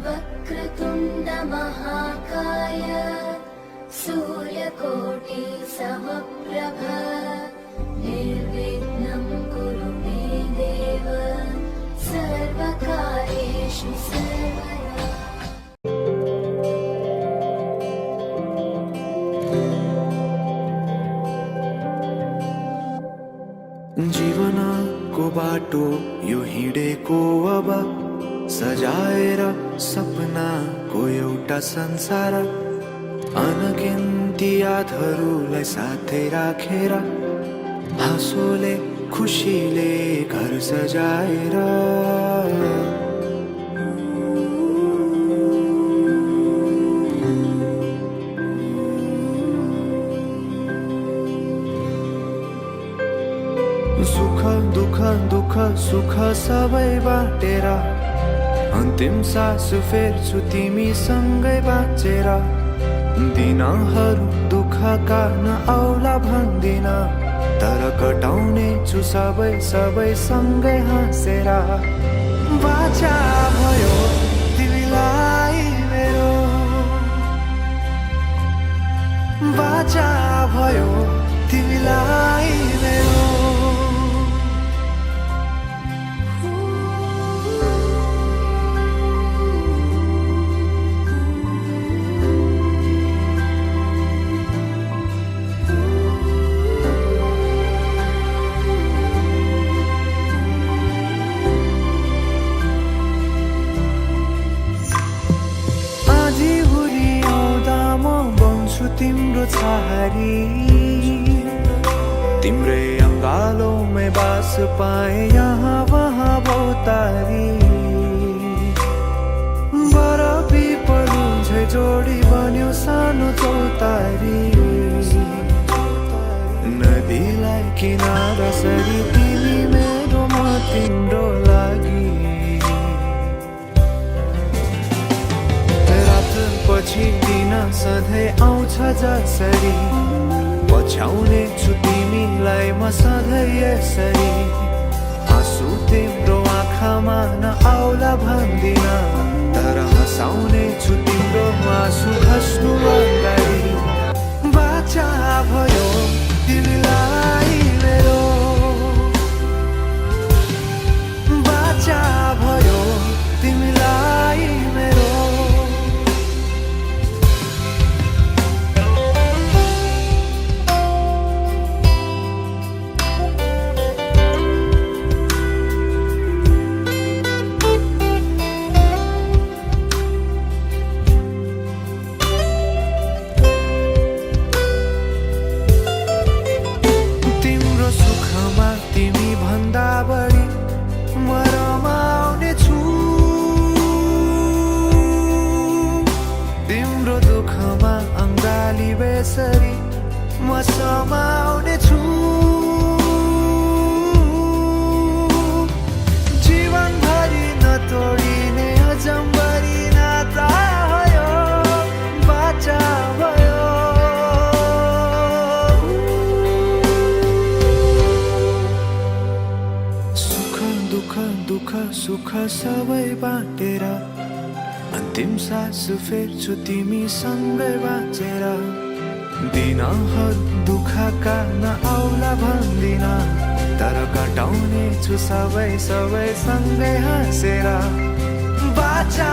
वक्रतुण्ड महाकाय सूर्यकोटि समप्रभ निर्विघ्नं कुरु मे देव सर्वकार्येषु सर्वदा। जीवनको बाटो यो हिँडेको अब सजाएर सपनाको एउटा संसार अनगिन्ती यादहरूलाई साथै राखेर हाँसोले खुसीले घर सजाएर सुख दुःख दुःख सुख सबै बाटेर अन्तिम सास फेर्छु तिमीसँगै बाँचेर दिनहरू दुःखका नआउला भन्दिन तर कटाउने छु सबै सबै सँगै हाँसेर बाचा भयो तिमीलाई मेरो बाचा भयो तिमीलाई मेरो तिम्रो छहारी तिम्रै अङ्गालोमै बास पाए यहाँ वहाँ भौतारी बरफी पलुझै जोडी बन्यो सानो चौतारी नदीलाई किनारा सरी तिमी मेरो म तिम्रो लागि पछि दिन सधैँ आउँछ जसरी पछ्याउने छु तिमीलाई म सधैँ यसरी आँसु तिम्रो आँखामा नआउला भन्दिन तर हँसाउने छु तिम्रो आँसु खस्नु अगाडि बाचा भयो तिमीलाई मेरो बाचा भयो तिमीलाई मेरो म समाउने छु जीवनभरि नतोडिने अजम्बरी नाता भयो बाचा भयो सुख दुःख दुःख सुख सबै बाटेर अन्तिम सास फेर्छु तिमीसँगै बाँचेर दिनहरू दुःखका नआउला भन्दिन तर कटाउने छु सबै सबै सँगै हाँसेर बाचा